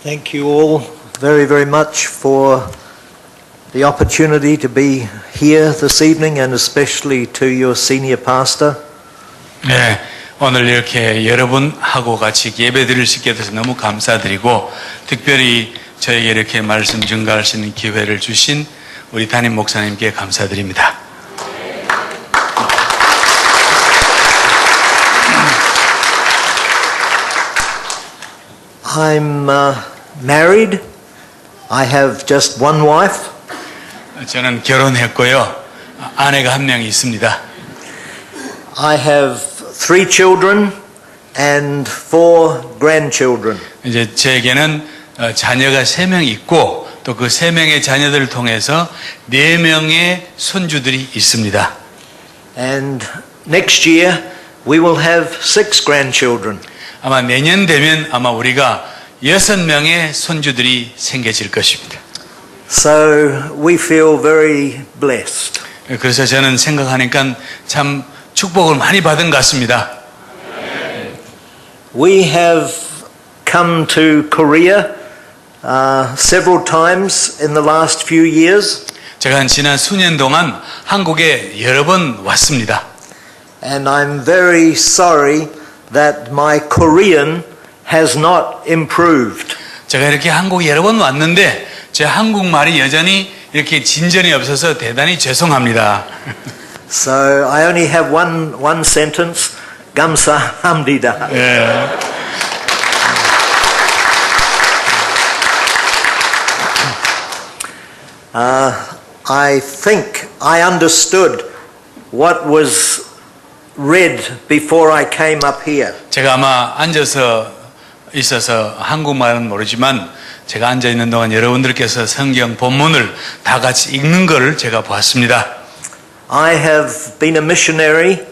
Thank you all very, very much for the opportunity to be here this evening and especially to your senior pastor. 네, 오늘 이렇게 여러분하고 같이 예배드릴 수 있게 돼서 너무 감사드리고 특별히 저에게 이렇게 말씀 증가할 수 있는 기회를 주신 우리 담임 목사님께 감사드립니다. I'm married. I have just one wife. 저는 결혼했고요. 아내가 한 명이 있습니다. I have 3 children and 4 grandchildren. 이제 저에게는 자녀가 3명 있고 또 그 3명의 자녀들을 통해서 4명의 손주들이 있습니다. And next year we will have 6 grandchildren. 아마 내년 되면 아마 우리가 6명의 손주들이 생겨질 것입니다. So we feel very blessed. 그래서 저는 생각하니까 참 축복을 많이 받은 것 같습니다. We have come to Korea several times in the last few years. 제가 지난 수년 동안 한국에 여러 번 왔습니다. And I'm very sorry that my Korean has not improved. 제가 이렇게 한국에 여러 번 왔는데 제 한국말이 여전히 이렇게 진전이 없어서 대단히 죄송합니다. So I only have one sentence. 감사합니다. 예. I think I understood what was read before I came up here. 제가 아마 앉아서 있어서 한국말은 모르지만 제가 앉아 있는 동안 여러분들께서 성경 본문을 다 같이 읽는 것을 제가 보았습니다. I have been a missionary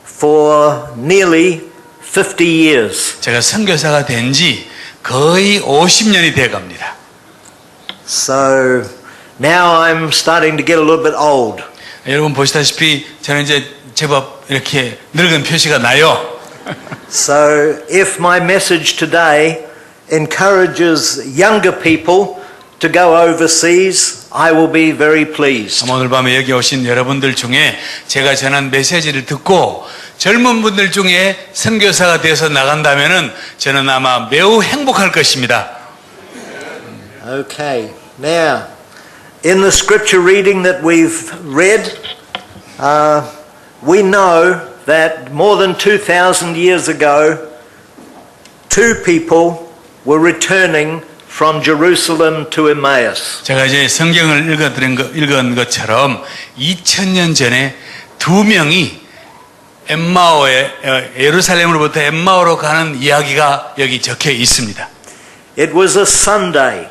for nearly 50 years. 제가 선교사가 된 지 거의 50년이 돼 갑니다. So now I'm starting to get a little bit old. 여러분 보시다시피 저는 이제 제법 이렇게 늙은 표시가 나요. So if my message today encourages younger people to go overseas, I will be very pleased. 오늘 밤에 여기 오신 여러분들 중에 제가 전한 메시지를 듣고 젊은 분들 중에 선교사가 되어서 나간다면은 저는 아마 매우 행복할 것입니다. Okay. Now, in the scripture reading that we've read, we know that more than 2,000 years ago, 2 people were returning from Jerusalem to Emmaus. 제가 이제 성경을 읽은 것처럼 2000년 전에 2명이 예루살렘으로부터 엠마오로 가는 이야기가 여기 적혀 있습니다. It was a Sunday.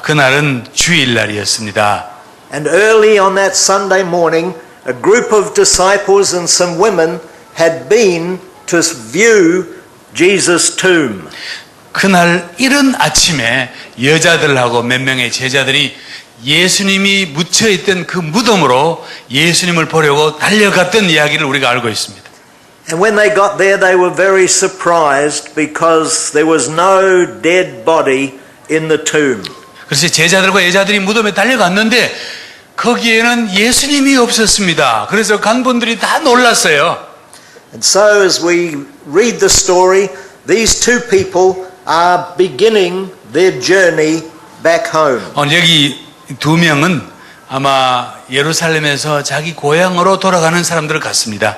그날은 주일날이었습니다. And early on that Sunday morning, a group of disciples and some women had been to view Jesus' tomb. 그날 이른 아침에 여자들하고 몇 명의 제자들이 예수님이 묻혀있던 그 무덤으로 예수님을 보려고 달려갔던 이야기를 우리가 알고 있습니다. And when they got there, they were very surprised because there was no dead body in the tomb. 그래서 제자들과 여자들이 무덤에 달려갔는데 거기에는 예수님이 없었습니다. 그래서 간 분들이 다 놀랐어요. And so as we read the story, these 2 people are beginning their journey back home. 여기 2명은 아마 예루살렘에서 자기 고향으로 돌아가는 사람들 같습니다.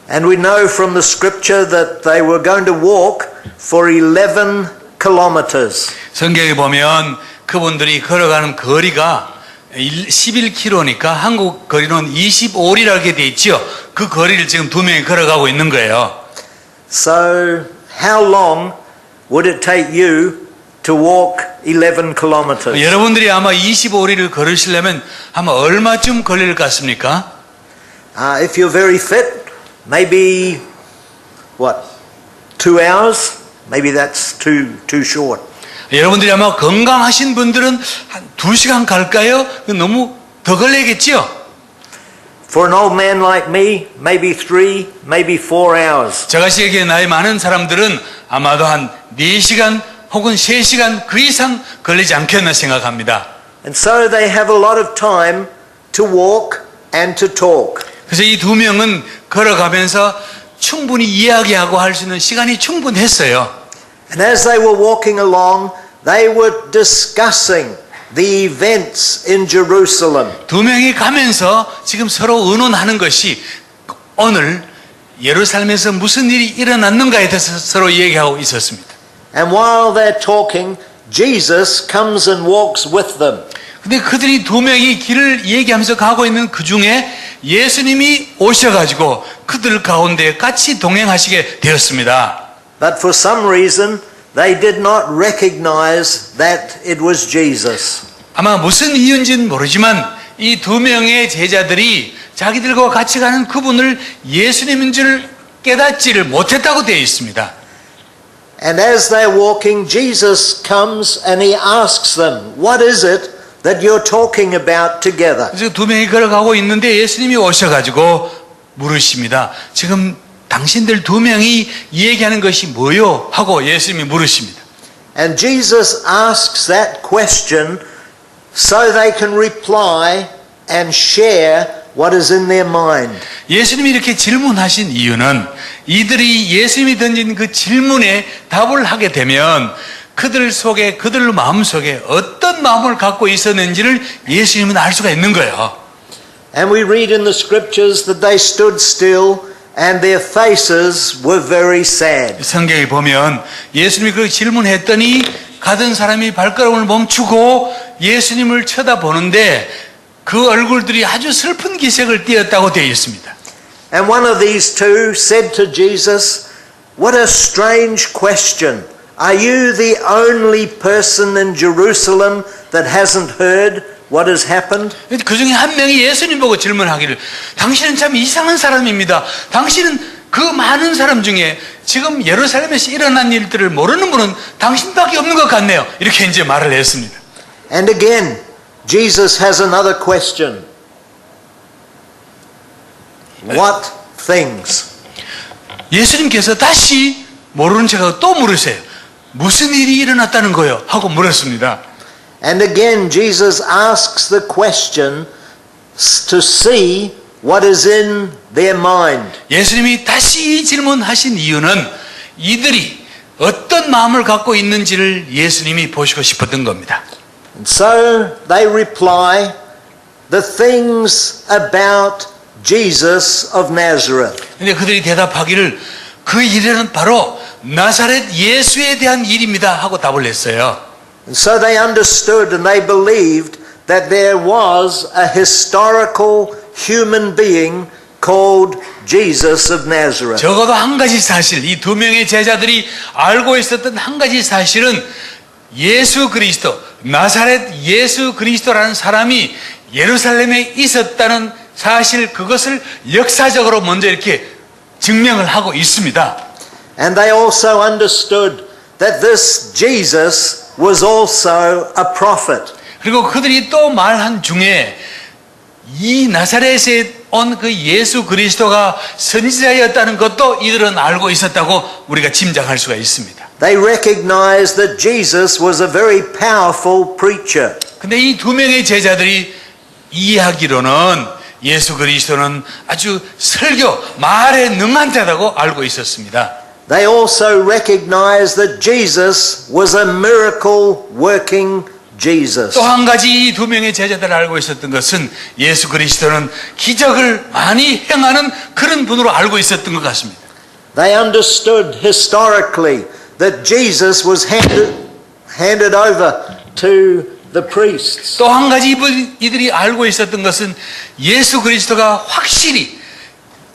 And we know from the scripture that they were going to walk for 11 kilometers. 성경에 보면 그분들이 걸어가는 거리가 11km니까 한국 거리는 25리라게 돼 있죠. 그 거리를 지금 2명이 걸어가고 있는 거예요. So how long would it take you to walk 11 kilometers? 여러분들이 아마 25리를 걸으시려면 아마 얼마쯤 걸릴 것 같습니까? If you're very fit, maybe 2 hours? Maybe that's too short. 여러분들이 아마 건강하신 분들은 한 2시간 갈까요? 너무 더 걸리겠죠? For an old man like me, maybe 3, maybe 4 hours. 저같이 나이 많은 사람들은 아마도 한 4시간 혹은 3시간 그 이상 걸리지 않겠나 생각합니다. And so they have a lot of time to walk and to talk. 그래서 이 두 명은 걸어가면서 충분히 이야기하고 할 수 있는 시간이 충분했어요. And as they were walking along, they were discussing the events in Jerusalem. 두 명이 가면서 지금 서로 의논하는 것이 오늘 예루살렘에서 무슨 일이 일어났는가에 대해서 서로 얘기하고 있었습니다. And while they're talking, Jesus comes and walks with them. 근데 그들이 두 명이 길을 얘기하면서 가고 있는 그 중에 예수님이 오셔가지고 그들 가운데 같이 동행하시게 되었습니다. But for some reason, they did not recognize that it was Jesus. 아마 무슨 이유인지는 모르지만 이 두 명의 제자들이 자기들과 같이 가는 그분을 예수님인 줄 깨닫지를 못했다고 되어 있습니다. And as they're walking, Jesus comes and he asks them, "What is it that you're talking about together?" 그래서 두 명이 걸어가고 있는데 예수님이 오셔가지고 물으십니다. 지금 당신들 두 명이 얘기하는 것이 뭐요? 하고 예수님이 물으십니다. And Jesus asks that question so they can reply and share what is in their mind. 예수님이 이렇게 질문하신 이유는 이들이 예수님이 던진 그 질문에 답을 하게 되면 그들 속에, 그들 마음 속에 어떤 마음을 갖고 있었는지를 예수님은 알 수가 있는 거예요. And we read in the scriptures that they stood still and their faces were very sad. 성경에 보면 예수님이 그 질문했더니 가던 사람이 발걸음을 멈추고 예수님을 쳐다보는데 그 얼굴들이 아주 슬픈 기색을 띠었다고 되어 있습니다. And one of these two said to Jesus, "What a strange question. Are you the only person in Jerusalem that hasn't heard what has happened?" 그 중에 한 명이 예수님 보고 질문하기를 당신은 참 이상한 사람입니다. 당신은 그 많은 사람 중에 지금 예루살렘에서 일어난 일들을 모르는 분은 당신밖에 없는 것 같네요. 이렇게 이제 말을 했습니다. And again, Jesus has another question. What things? 예수님께서 다시 모르는 척하고 또 물으세요. 무슨 일이 일어났다는 거요? 하고 물었습니다. And again, Jesus asks the question to see what is in their mind. 예수님이 다시 질문하신 이유는 이들이 어떤 마음을 갖고 있는지를 예수님이 보시고 싶었던 겁니다. And so they reply, "The things about Jesus of Nazareth." 근데 그들이 대답하기를 그 일은 바로 나사렛 예수에 대한 일입니다 하고 답을 했어요. And so they understood and they believed that there was a historical human being called Jesus of Nazareth. 적어도 한 가지 사실, 이 두 명의 제자들이 알고 있었던 한 가지 사실은 예수 그리스도, 나사렛 예수 그리스도라는 사람이 예루살렘에 있었다는 사실, 그것을 역사적으로 먼저 이렇게 증명을 하고 있습니다. And they also understood that this Jesus was also a prophet. 그리고 그들이 또 말한 중에 이 나사렛에 온 그 예수 그리스도가 선지자였다는 것도 이들은 알고 있었다고 우리가 짐작할 수가 있습니다. They recognized that Jesus was a very powerful preacher. 근데 이 두 명의 제자들이 이해하기로는 예수 그리스도는 아주 설교, 말에 능한 자라고 알고 있었습니다. They also recognized that Jesus was a miracle working Jesus. 또 한 가지 이 두 명의 제자들 알고 있었던 것은 예수 그리스도는 기적을 많이 행하는 그런 분으로 알고 있었던 것 같습니다. They understood historically that Jesus was handed over to the priests. 또 한 가지 이들이 알고 있었던 것은 예수 그리스도가 확실히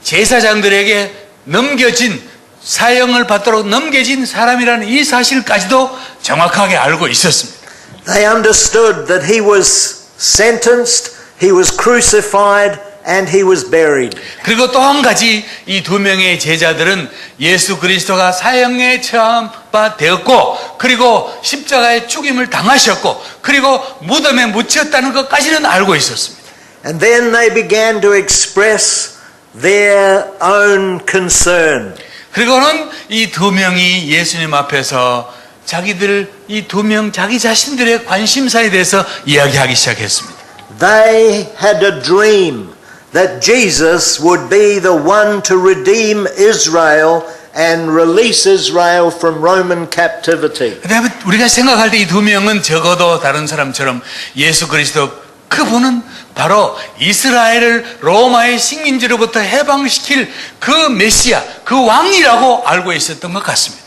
제사장들에게 넘겨진, 사형을 받도록 넘겨진 사람이라는 이 사실까지도 정확하게 알고 있었습니다. They understood that he was sentenced, he was crucified, and he was buried. 그리고 또 한 가지 이 두 명의 제자들은 예수 그리스도가 사형에 처함되었고 그리고 십자가에 죽임을 당하셨고 그리고 무덤에 묻혔다는 것까지는 알고 있었습니다. And then they began to express their own concern. 그리고는 이 두 명이 예수님 앞에서 자기들 이 두 명 자기 자신들의 관심사에 대해서 이야기하기 시작했습니다. They had a dream that Jesus would be the one to redeem Israel and release Israel from Roman captivity. 그다음에 우리가 생각할 때 이 두 명은 적어도 다른 사람처럼 예수 그리스도 그분은 바로 이스라엘을 로마의 식민지로부터 해방시킬 그 메시아, 그 왕이라고 알고 있었던 것 같습니다.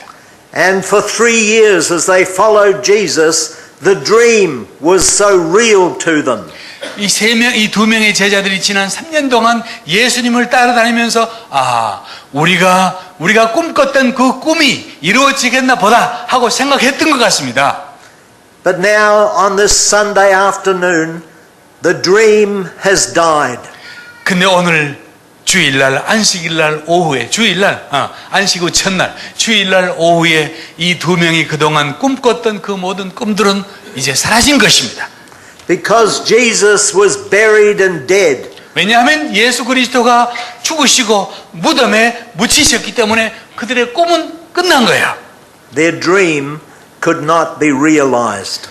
And for 3 years as they followed Jesus, the dream was so real to them. 이 두 명의 제자들이 지난 3년 동안 예수님을 따라다니면서 우리가 꿈꿨던 그 꿈이 이루어지겠나 보다 하고 생각했던 것 같습니다. But now on this Sunday afternoon, the dream has died. 근데 오늘 주일날 안식일날 오후에 안식 후 첫날 주일날 오후에 이 두 명이 그동안 꿈꿨던 그 모든 꿈들은 이제 사라진 것입니다. Because Jesus was buried and dead. 왜냐하면 예수 그리스도가 죽으시고 무덤에 묻히셨기 때문에 그들의 꿈은 끝난 거예요. Their dream could not be realized.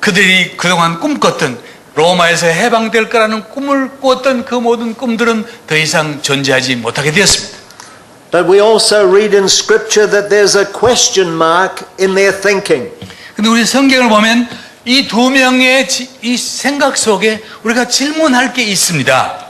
그들이 그동안 꿈꿨던 로마에서 해방될 거라는 꿈을 꾸었던 그 모든 꿈들은 더 이상 존재하지 못하게 되었습니다. But we also read in Scripture that there's a question mark in their thinking. 근데 우리 성경을 보면 이 두 명의 이 생각 속에 우리가 질문할 게 있습니다.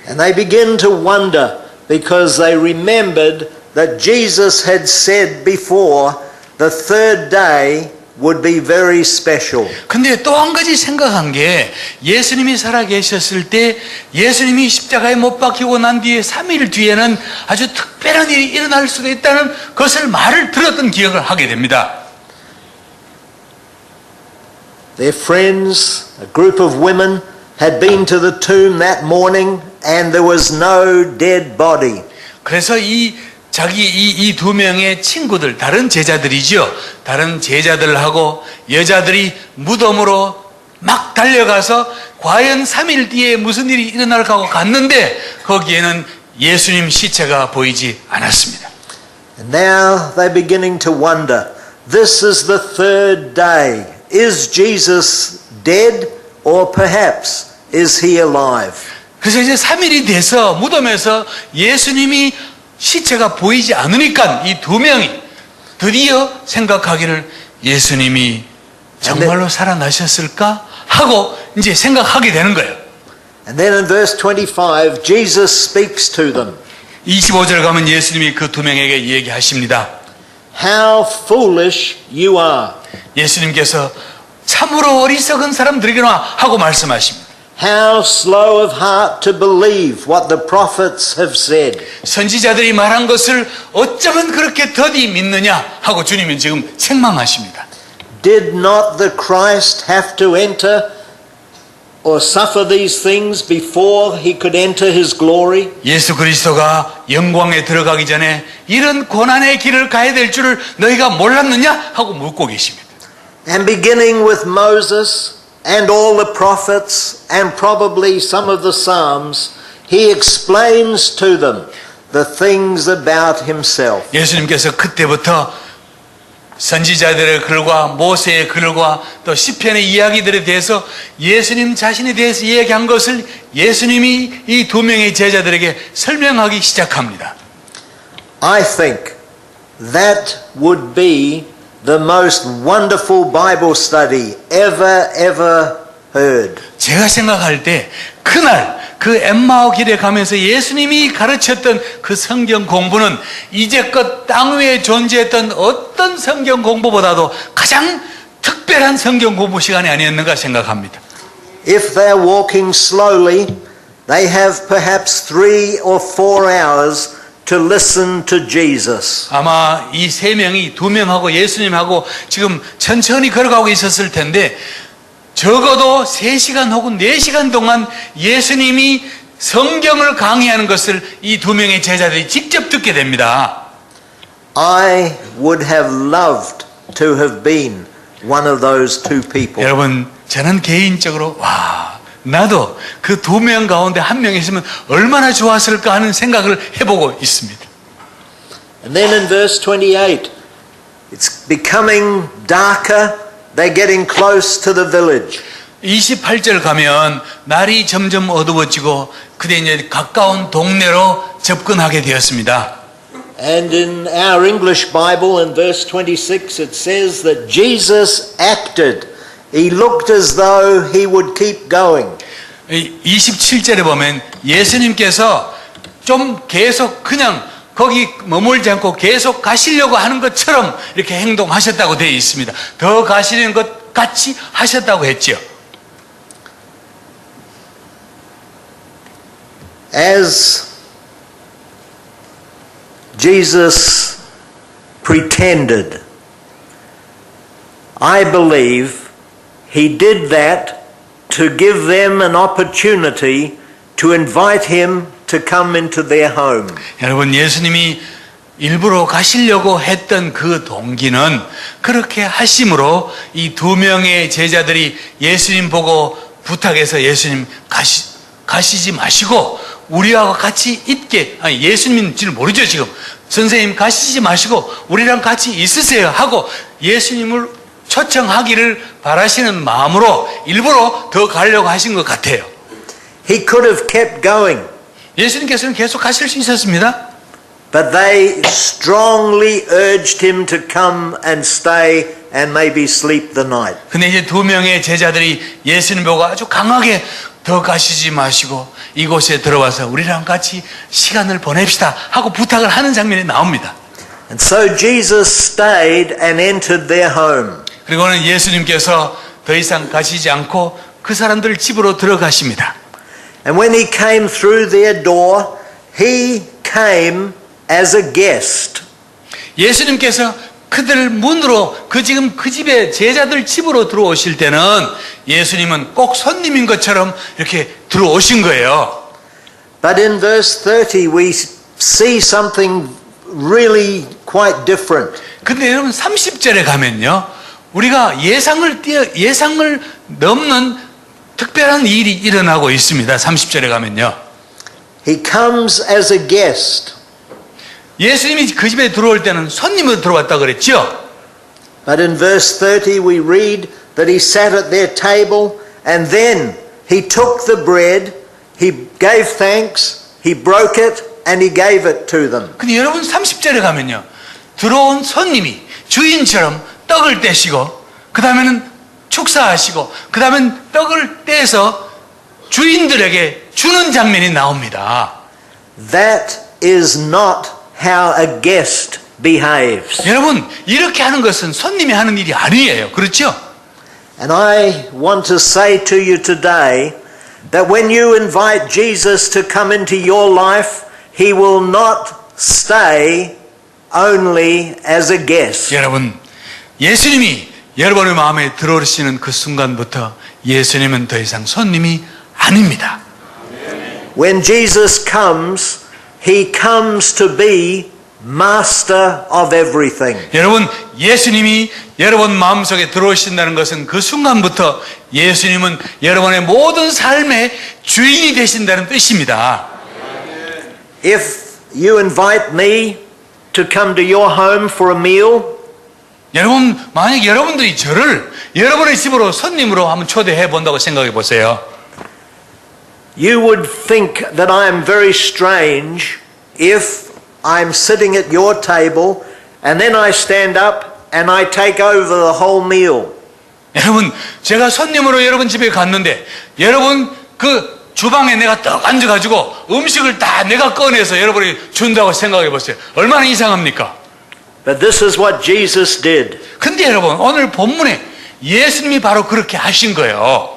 And they begin to wonder because they remembered that Jesus had said before the third day would be very special. 근데 또 한 가지 생각한 게 예수님이 살아계셨을 때 예수님이 십자가에 못 박히고 난 뒤에 3일 뒤에는 아주 특별한 일이 일어날 수도 있다는 것을 말을 들었던 기억을 하게 됩니다. Their friends, a group of women, had been to the tomb that morning and there was no dead body. 그래서 이 두 명의 친구들, 다른 제자들이죠. 다른 제자들하고 여자들이 무덤으로 막 달려가서 과연 3일 뒤에 무슨 일이 일어날까 하고 갔는데 거기에는 예수님 시체가 보이지 않았습니다. And now they're beginning to wonder, this is the third day. Is Jesus dead or perhaps is he alive? 그래서 이제 3일이 돼서 무덤에서 예수님이 시체가 보이지 않으니까 이 두 명이 드디어 생각하기를 예수님이 정말로 살아나셨을까 하고 이제 생각하게 되는 거예요. And then in verse 25, Jesus speaks to them. 25절 가면 예수님이 그 두 명에게 얘기하십니다. How foolish you are. 예수님께서 참으로 어리석은 사람들이구나 하고 말씀하십니다. How slow of heart to believe what the prophets have said. 선지자들이 말한 것을 어쩌면 그렇게 더디 믿느냐 하고 주님은 지금 책망하십니다. Did not the Christ have to enter or suffer these things before he could enter his glory? 예수 그리스도가 영광에 들어가기 전에 이런 고난의 길을 가야 될 줄을 너희가 몰랐느냐 하고 묻고 계십니다. And beginning with Moses and all the prophets and probably some of the Psalms, he explains to them the things about himself. 예수님께서 그때부터 선지자들의 글과 모세의 글과 또 시편의 이야기들에 대해서 예수님 자신에 대해서 이야기한 것을 예수님이 이 두 명의 제자들에게 설명하기 시작합니다. I think that would be the most wonderful Bible study ever heard. 제가 생각할 때 그날 그 엠마오 길에 가면서 예수님이 가르쳤던 그 성경 공부는 이제껏 땅 위에 존재했던 어떤 성경 공부보다도 가장 특별한 성경 공부 시간이 아니었는가 생각합니다. If they're walking slowly, they have perhaps 3 or 4 hours to listen to Jesus. 아마 이 세 명이 두 명하고 예수님하고 지금 천천히 걸어가고 있었을 텐데 적어도 3시간 혹은 4시간 동안 예수님이 성경을 강의하는 것을 이 두 명의 제자들이 직접 듣게 됩니다. I would have loved to have been one of those two people. 여러분, 저는 개인적으로 나도 그 두 명 가운데 한 명 있으면 얼마나 좋았을까 하는 생각을 해보고 있습니다. And then in verse 28, It's becoming darker. They're getting close to the village. 28절 가면 날이 점점 어두워지고 그때 이제 가까운 동네로 접근하게 되었습니다. And in our English Bible in verse 26 it says that Jesus acted. He looked as though he would keep going. 27절에 보면 예수님께서 좀 계속 그냥 거기 머물지 않고 계속 가시려고 하는 것처럼 이렇게 행동하셨다고 되어 있습니다. 더 가시는 것 같이 하셨다고 했죠. As Jesus pretended, I believe he did that to give them an opportunity to invite him to come into their home. 여러분, 예수님이 일부러 가시려고 했던 그 동기는 그렇게 하심으로 이 두 명의 제자들이 예수님 보고 부탁해서 예수님 가시지 마시고 우리하고 같이 있게, 아니 예수님인지를 모르죠 지금. 선생님 가시지 마시고 우리랑 같이 있으세요 하고 예수님을 초청하기를 바라시는 마음으로 일부러 더 가려고 하신 것 같아요. He could have kept going, 예수님께서는 계속 가실 수 있었습니다. but they strongly urged him to come and stay and maybe sleep the night. 근데 이제 두 명의 제자들이 예수님 보고 아주 강하게 더 가시지 마시고 이곳에 들어와서 우리랑 같이 시간을 보냅시다 하고 부탁을 하는 장면이 나옵니다. And so Jesus stayed and entered their home. 그리고는 예수님께서 더 이상 가시지 않고 그 사람들 집으로 들어가십니다. And when he came through their door, he came as a guest. 예수님께서 그들 문으로 지금 그 집에 제자들 집으로 들어오실 때는 예수님은 꼭 손님인 것처럼 이렇게 들어오신 거예요. But in verse 30 we see something really quite different. 근데 여러분 30절에 가면요. 우리가 예상을 넘는 특별한 일이 일어나고 있습니다. 30절에 가면요. He comes as a guest. 예수님이 그 집에 들어올 때는 손님으로 들어왔다 그랬죠. But in verse 30 we read that he sat at their table and then he took the bread, he gave thanks, he broke it and he gave it to them. 근데 여러분 30절에 가면요. 들어온 손님이 주인처럼 떡을 떼시고 그 다음에는 축사하시고 그 다음엔 떡을 떼서 주인들에게 주는 장면이 나옵니다. That is not how a guest behaves. 여러분 이렇게 하는 것은 손님이 하는 일이 아니에요. 그렇죠? And I want to say to you today that when you invite Jesus to come into your life, he will not stay only as a guest. 여러분 예수님이 여러분의 마음에 들어오시는 그 순간부터 예수님은 더 이상 손님이 아닙니다. When Jesus comes, he comes to be master of everything. 여러분 예수님이 여러분 마음속에 들어오신다는 것은 그 순간부터 예수님은 여러분의 모든 삶의 주인이 되신다는 뜻입니다. If you invite me to come to your home for a meal, 여러분 만약 여러분들이 저를 여러분의 집으로 손님으로 한번 초대해 본다고 생각해 보세요. you would think that I am very strange if I'm sitting at your table and then I stand up and I take over the whole meal. 여러분 제가 손님으로 여러분 집에 갔는데 여러분 그 주방에 내가 딱 앉아가지고 음식을 다 내가 꺼내서 여러분이 준다고 생각해 보세요. 얼마나 이상합니까? But this is what Jesus did. 근데 여러분 오늘 본문에 예수님이 바로 그렇게 하신 거예요.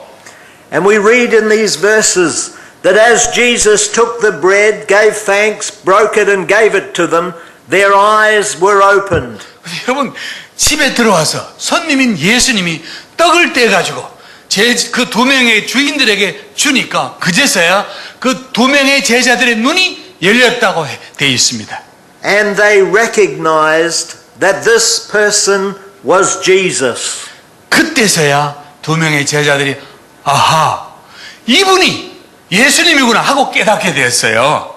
And we read in these verses that as Jesus took the bread, gave thanks, broke it and gave it to them, their eyes were opened. 여러분 집에 들어와서 손님인 예수님이 떡을 떼가지고 그 두 명의 주인들에게 주니까 그제서야 그 두 명의 제자들의 눈이 열렸다고 되어 있습니다. And they recognized that this person was Jesus. 그때서야 두 명의 제자들이 아하 이분이 예수님이구나 하고 깨닫게 되었어요.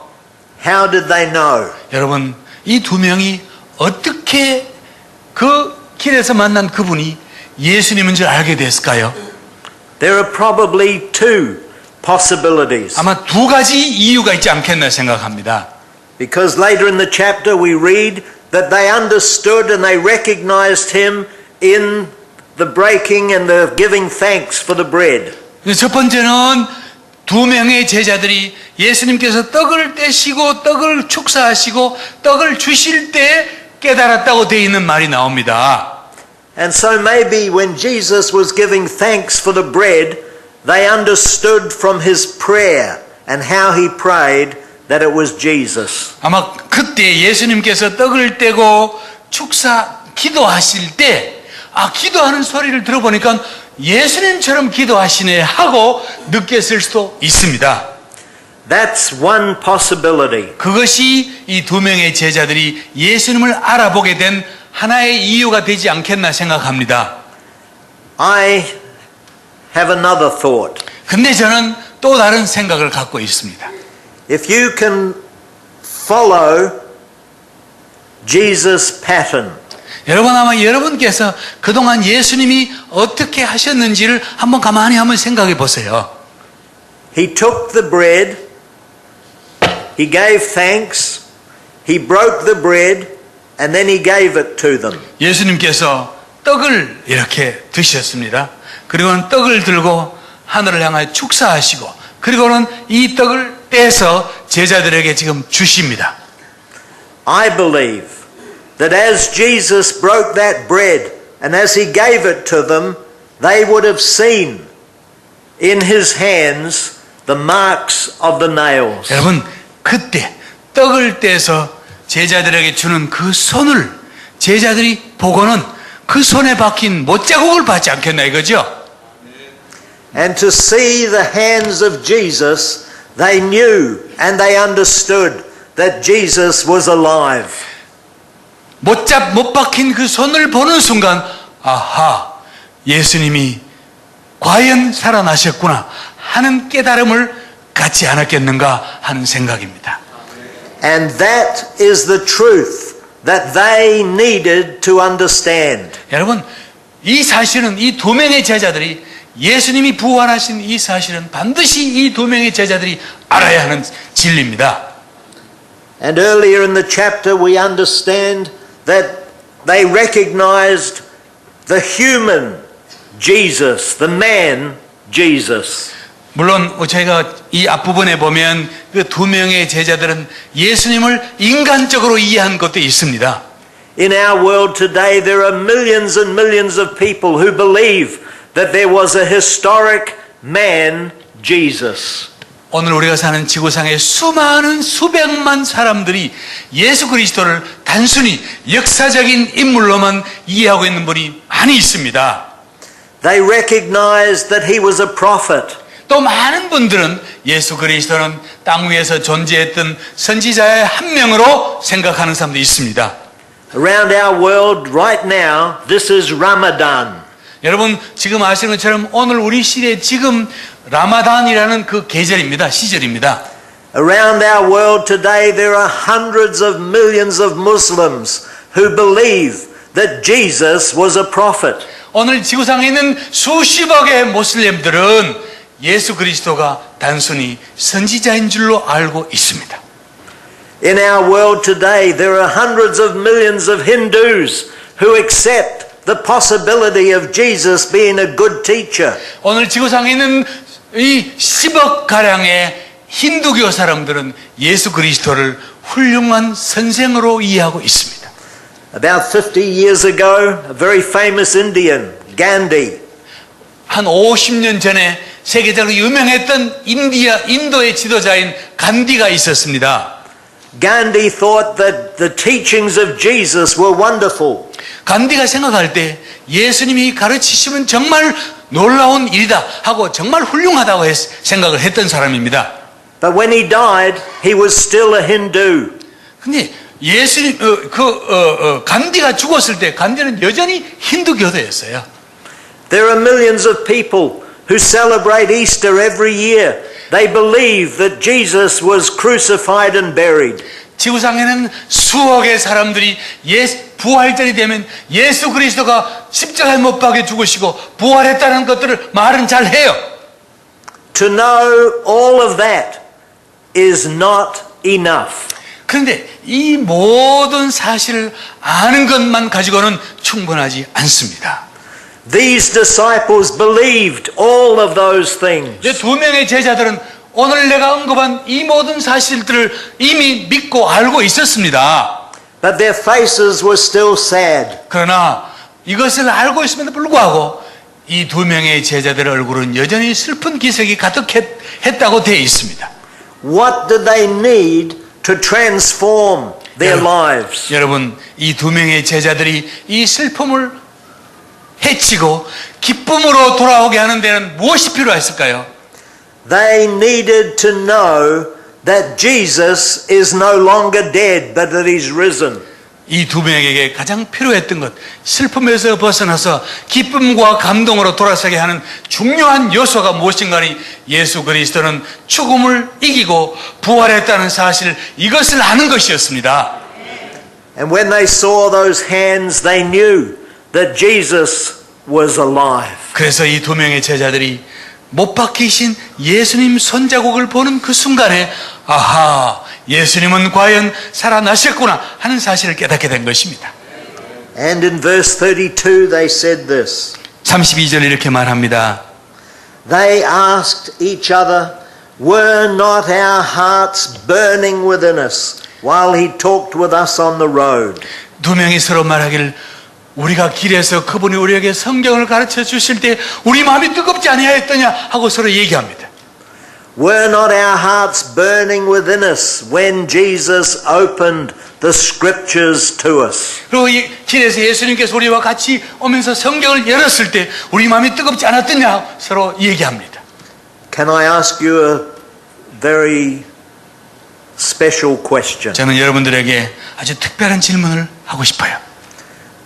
How did they know? 여러분 이 두 명이 어떻게 그 길에서 만난 그분이 예수님인 줄 알게 됐을까요? There are probably two possibilities. 아마 두 가지 이유가 있지 않겠나 생각합니다. Because later in the chapter we read that they understood and they recognized him in the breaking and the giving thanks for the bread. 첫 번째는 두 명의 제자들이 예수님께서 떡을 떼시고 떡을 축사하시고 떡을 주실 때 깨달았다고 되어 있는 말이 나옵니다. And so maybe when Jesus was giving thanks for the bread, they understood from his prayer and how he prayed that it was Jesus. 아마 그때 예수님께서 떡을 떼고 기도하실 때 기도하는 소리를 들어보니까 예수님처럼 기도하시네 하고 느꼈을 수도 있습니다. That's one possibility. 그것이 이 두 명의 제자들이 예수님을 알아보게 된 하나의 이유가 되지 않겠나 생각합니다. I have another thought. 근데 저는 또 다른 생각을 갖고 있습니다. If you can follow Jesus' pattern, 여러분 아마 여러분께서 그동안 예수님이 어떻게 하셨는지를 가만히 한번 생각해 보세요. he took the bread, he gave thanks, he broke the bread, and then he gave it to them. 예수님께서 떡을 이렇게 드셨습니다. 그리고는 떡을 들고 하늘을 향하여 축사하시고 그리고는 이 떡을 떼서 제자들에게 지금 주십니다. I believe that as Jesus broke that bread and as he gave it to them, they would have seen in his hands the marks of the nails. 여러분 그때 떡을 떼서 제자들에게 주는 그 손을 제자들이 보고는 그 손에 박힌 못자국을 받지 않겠나 이거죠? And to see the hands of Jesus, they knew and they understood that Jesus was alive. 못 박힌 그 손을 보는 순간 아하 예수님이 과연 살아나셨구나 하는 깨달음을 갖지 않았겠는가 하는 생각입니다. And that is the truth that they needed to understand. 여러분 이 사실은 이 두 명의 제자들이 예수님이 부활하신 이 사실은 반드시 이 두 명의 제자들이 알아야 하는 진리입니다. And earlier in the chapter we understand that they recognized the human Jesus, the man Jesus. 물론 저희가 이 앞부분에 보면 그 두 명의 제자들은 예수님을 인간적으로 이해한 것도 있습니다. In our world today there are millions and millions of people who believe that there was a historic man, Jesus. 오늘 우리가 사는 지구상의 수많은 수백만 사람들이 예수 그리스도를 단순히 역사적인 인물로만 이해하고 있는 분이 많이 있습니다. They recognized that he was a prophet. 또 많은 분들은 예수 그리스도는 땅 위에서 존재했던 선지자의 한 명으로 생각하는 사람도 있습니다. Around our world right now, this is Ramadan. 여러분 지금 아시는 것처럼 오늘 우리 시대에 지금 라마단이라는 그 계절입니다. 시절입니다. Around our world today, there are hundreds of millions of Muslims who believe that Jesus was a prophet. 오늘 지구상에 있는 수십억의 모슬림들은 예수 그리스도가 단순히 선지자인 줄로 알고 있습니다. In our world today, there are hundreds of millions of Hindus who accept the possibility of Jesus being a good teacher. 오늘 지구상에 있는 이 10억 가량의 힌두교 사람들은 예수 그리스도를 훌륭한 선생으로 이해하고 있습니다. About 50 years ago, a very famous Indian, Gandhi, 한 50년 전에 세계적으로 유명했던 인도의 지도자인 간디가 있었습니다. Gandhi thought that the teachings of Jesus were wonderful. 간디가 생각할 때 예수님이 가르치시면 정말 놀라운 일이다 하고 정말 훌륭하다고 생각을 했던 사람입니다. But when he died, he was still a Hindu. 근데 예수님 간디가 죽었을 때 간디는 여전히 힌두교도였어요. There are millions of people who celebrate Easter every year. They believe that Jesus was crucified and buried. 지구상에는 수억의 사람들이 부활절이 되면 예수 그리스도가 십자가에 못 박혀 죽으시고 부활했다는 것들을 말은 잘 해요. To know all of that is not enough. 그런데 이 모든 사실을 아는 것만 가지고는 충분하지 않습니다. These disciples believed all of those things. 이제 두 명의 제자들은 오늘 내가 언급한 이 모든 사실들을 이미 믿고 알고 있었습니다. But their faces were still sad. 그러나 이것을 알고 있음에도 불구하고 이 두 명의 제자들의 얼굴은 여전히 슬픈 기색이 가득했다고 되어 있습니다. What did they need to transform their lives? 여러분, 이 두 명의 제자들이 이 슬픔을 해치고 기쁨으로 돌아오게 하는 데는 무엇이 필요했을까요? They needed to know that Jesus is no longer dead, but that he's risen. 이 두 명에게 가장 필요했던 것, 슬픔에서 벗어나서 기쁨과 감동으로 돌아서게 하는 중요한 요소가 무엇인가니 예수 그리스도는 죽음을 이기고 부활했다는 사실, 이것을 아는 것이었습니다. And when they saw those hands, they knew that Jesus was alive. 그래서 이 두 명의 제자들이 못 박히신 예수님 손자국을 보는 그 순간에 아하, 예수님은 과연 살아나셨구나 하는 사실을 깨닫게 된 것입니다. And in verse 32 they said this. 32절 이렇게 말합니다. They asked each other, were not our hearts burning within us while he talked with us on the road? 두 명이 서로 말하기를 우리가 길에서 그분이 우리에게 성경을 가르쳐 주실 때 우리 마음이 뜨겁지 아니하였더냐 하고 서로 얘기합니다. Were not our hearts burning within us when Jesus opened the scriptures to us? 그리고 이 길에서 예수님께서 우리와 같이 오면서 성경을 열었을 때 우리 마음이 뜨겁지 않았더냐 서로 얘기합니다. Can I ask you a very special question? 저는 여러분들에게 아주 특별한 질문을 하고 싶어요.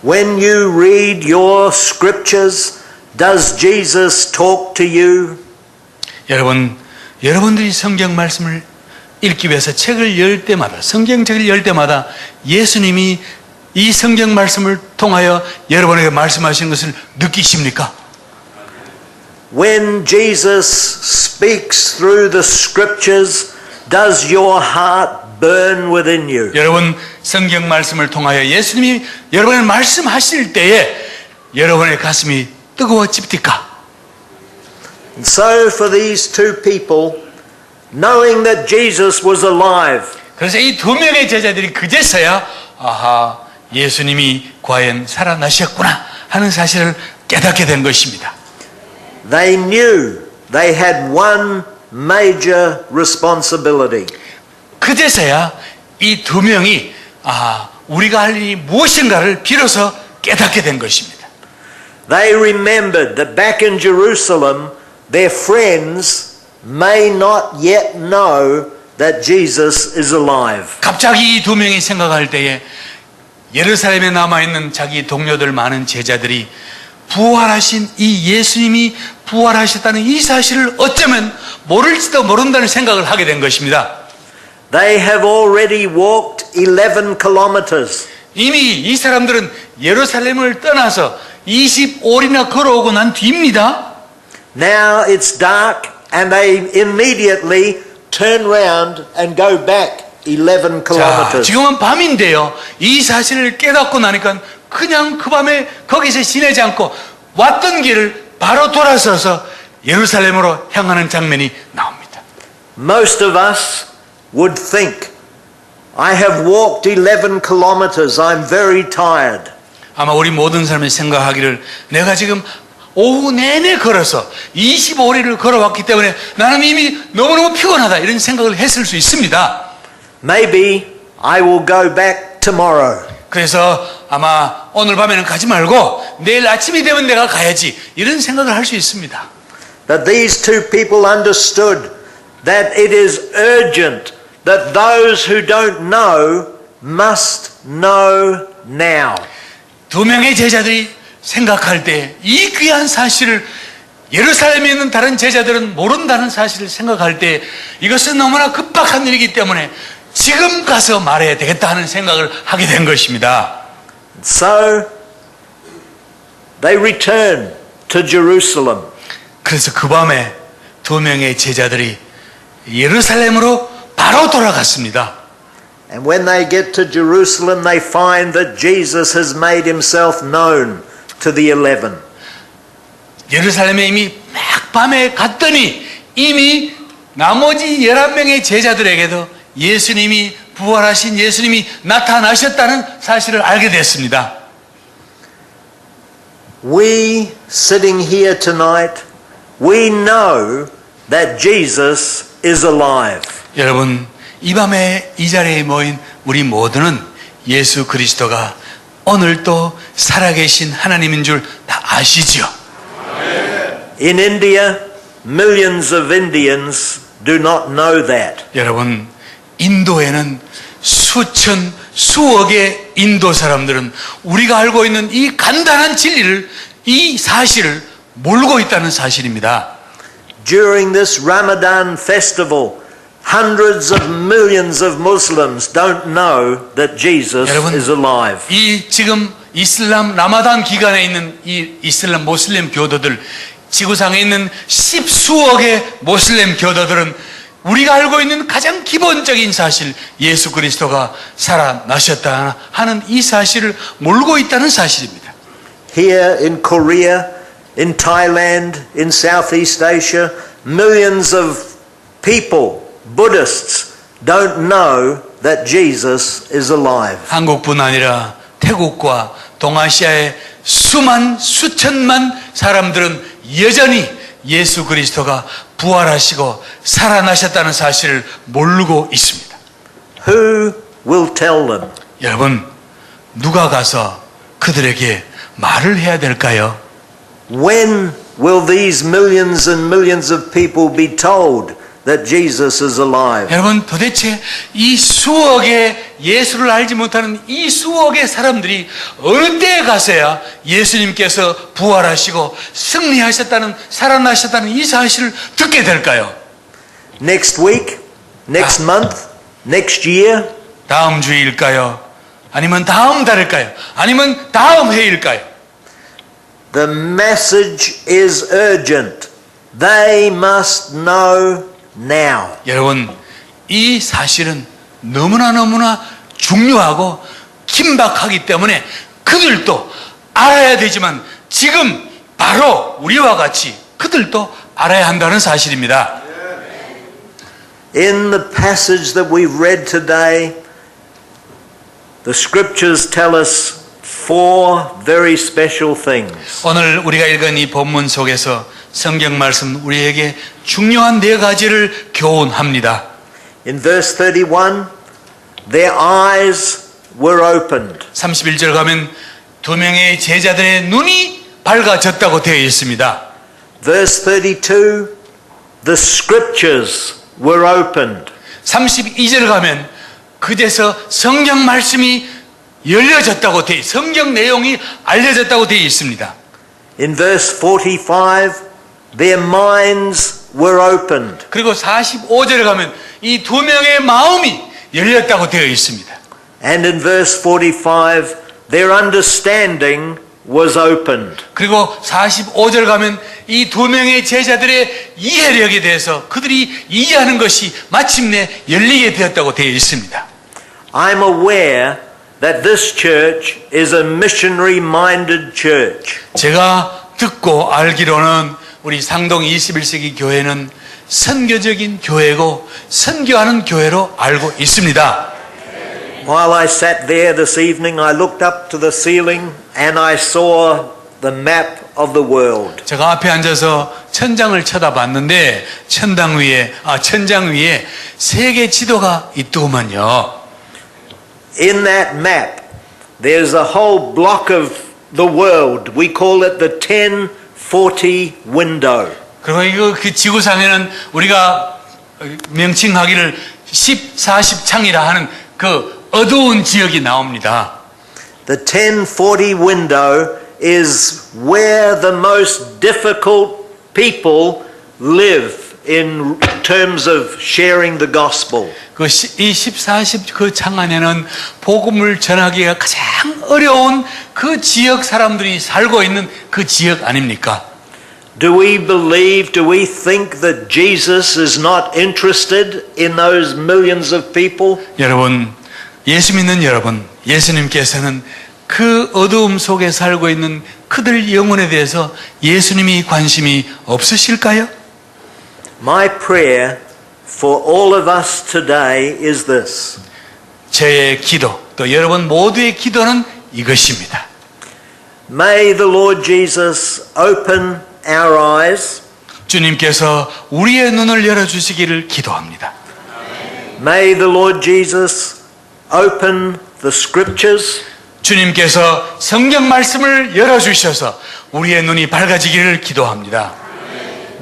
When you read your scriptures, does Jesus talk to you? 여러분들이 성경 말씀을 읽기 위해서 책을 열 때마다, 성경책을 열 때마다 예수님이 이 성경 말씀을 통하여 여러분에게 말씀하시는 것을 느끼십니까? When Jesus speaks through the scriptures, does your heart burn within you? 여러분, 성경 말씀을 통하여 예수님이 여러분을 말씀하실 때에 여러분의 가슴이 뜨거워집니까? And so for these two people, knowing that Jesus was alive, 그래서 이 두 명의 제자들이 그제서야 아하, 예수님이 과연 살아나셨구나 하는 사실을 깨닫게 된 것입니다. they knew they had one major responsibility. 그제서야 이 두 명이 우리가 할 일이 무엇인가를 비로소 깨닫게 된 것입니다. They remembered that back in Jerusalem, their friends may not yet know that Jesus is alive. 갑자기 이 두 명이 생각할 때에 예루살렘에 남아있는 자기 동료들 많은 제자들이 부활하신 이 예수님이 부활하셨다는 이 사실을 어쩌면 모를지도 모른다는 생각을 하게 된 것입니다. They have already walked 11 kilometers. 이미 이 사람들은 예루살렘을 떠나서 25일이나 걸어오고 난 뒤입니다. Now it's dark and they immediately turn round and go back 11 자, kilometers. 지금은 밤인데요. 이 사실을 깨닫고 나니까 그냥 그 밤에 거기서 지내지 않고 왔던 길을 바로 돌아서서 예루살렘으로 향하는 장면이 나옵니다. Most of us would think, I have walked 11 kilometers, I'm very tired. 아마 우리 모든 사람이 생각하기를 내가 지금 오후 내내 걸어서 25리를 걸어왔기 때문에 나는 이미 너무너무 피곤하다 이런 생각을 했을 수 있습니다. Maybe I will go back tomorrow. 그래서 아마 오늘 밤에는 가지 말고 내일 아침이 되면 내가 가야지 이런 생각을 할 수 있습니다. But these two people understood that it is urgent that those who don't know must know now. 두 명의 제자들이 생각할 때 이 귀한 사실을 예루살렘에 있는 다른 제자들은 모른다는 사실을 생각할 때 이것은 너무나 급박한 일이기 때문에 지금 가서 말해야 되겠다 하는 생각을 하게 된 것입니다. So they return to Jerusalem. 그래서 그 밤에 두 명의 제자들이 예루살렘으로 바로 돌아갔습니다. And when they get to Jerusalem, they find that Jesus has made himself known to the 11. 예루살렘에 이미 막 밤에 갔더니 이미 나머지 11명의 제자들에게도 예수님이 부활하신 예수님이 나타나셨다는 사실을 알게 됐습니다. We sitting here tonight, we know that Jesus is alive. 여러분, 이 밤에 이 자리에 모인 우리 모두는 예수 그리스도가 오늘도 살아계신 하나님인 줄 다 아시죠? In India, millions of Indians do not know that. 여러분, 인도에는 수천, 수억의 인도 사람들은 우리가 알고 있는 이 간단한 진리를, 이 사실을 모르고 있다는 사실입니다. During this Ramadan festival, hundreds of millions of Muslims don't know that Jesus 여러분, is alive. 이 지금 이슬람 라마단 기간에 있는 이 이슬람 모슬림 교도들, 지구상에 있는 십수억의 모슬림 교도들은 우리가 알고 있는 가장 기본적인 사실, 예수 그리스도가 살아나셨다 하는 이 사실을 모르고 있다는 사실입니다. Here in Korea, in Thailand, in Southeast Asia, millions of people, Buddhists, don't know that Jesus is alive. 한국뿐 아니라 태국과 동아시아의 수천만 사람들은 여전히 예수 그리스도가 부활하시고 살아나셨다는 사실을 모르고 있습니다. Who will tell them? 여러분, 누가 가서 그들에게 말을 해야 될까요? When will these millions and millions of people be told that Jesus is alive? 여러분, 도대체 이 수억의 예수를 알지 못하는 이 수억의 사람들이 어느 때에 가서야 예수님께서 부활하시고 승리하셨다는, 살아나셨다는 이 사실을 듣게 될까요? Next week? Next month? Next year? 다음 주일까요? 아니면 다음 달일까요? 아니면 다음 해일까요? The message is urgent. They must know now. 여러분, 이 사실은 너무나 중요하고 긴박하기 때문에 그들도 알아야 되지만 지금 바로 우리와 같이 그들도 알아야 한다는 사실입니다. In the passage that we've read today, the scriptures tell us four very special things. 오늘 우리가 읽은 이 본문 속에서 성경 말씀 우리에게 중요한 네 가지를 교훈합니다. In verse 31, their eyes were opened. 31절 가면 두 명의 제자들의 눈이 밝아졌다고 되어 있습니다. Verse 32, the scriptures were opened. 32절 가면 그제서 성경 말씀이 열려졌다고 되어 성경 내용이 알려졌다고 되어 있습니다. In verse 45, their minds were opened. 그리고 45절에 가면 이 두 명의 마음이 열렸다고 되어 있습니다. And in verse 45, their understanding was opened. 그리고 45절 가면 이 두 명의 제자들의 이해력에 대해서 그들이 이해하는 것이 마침내 열리게 되었다고 되어 있습니다. I'm aware that this church is a missionary-minded church. 제가 듣고 알기로는 우리 상동 21세기 교회는 선교적인 교회고 선교하는 교회로 알고 있습니다. While I sat there this evening, I looked up to the ceiling and I saw the map of the world. 제가 앞에 앉아서 천장을 쳐다봤는데 천장 위에 세계 지도가 있더구만요. In that map, there's a whole block of the world. We call it the 1040 window. 그리고 이거 그 지구상에는 우리가 명칭하기를 10-40창이라 하는 그 어두운 지역이 나옵니다. The 1040 window is where the most difficult people live in terms of sharing the gospel. 이 14십 그 창안에는 복음을 전하기가 가장 어려운 그 지역 사람들이 살고 있는 그 지역 아닙니까? Do we think that Jesus is not interested in those millions of people? 여러분, 예수 믿는 여러분, 예수님께서는 그 어두움 속에 살고 있는 그들 영혼에 대해서 예수님이 관심이 없으실까요? My prayer for all of us today is this. 저의 기도, 또 여러분 모두의 기도는 이것입니다. May the Lord Jesus open our eyes. 주님께서 우리의 눈을 열어주시기를 기도합니다. May the Lord Jesus open the scriptures. 주님께서 성경 말씀을 열어주셔서 우리의 눈이 밝아지기를 기도합니다.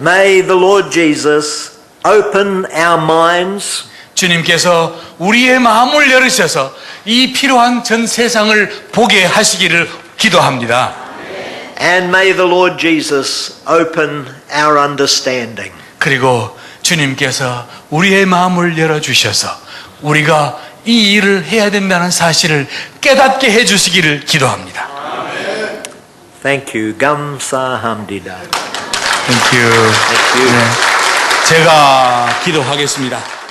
May the Lord Jesus open our minds. 주님께서 우리의 마음을 열으셔서 이 필요한 전 세상을 보게 하시기를 기도합니다. And may the Lord Jesus open our understanding. 그리고 주님께서 우리의 마음을 열어주셔서 우리가 이 일을 해야 된다는 사실을 깨닫게 해주시기를 기도합니다. Thank you. 감사합니다. Thank you. Thank you. 네, 제가 기도하겠습니다.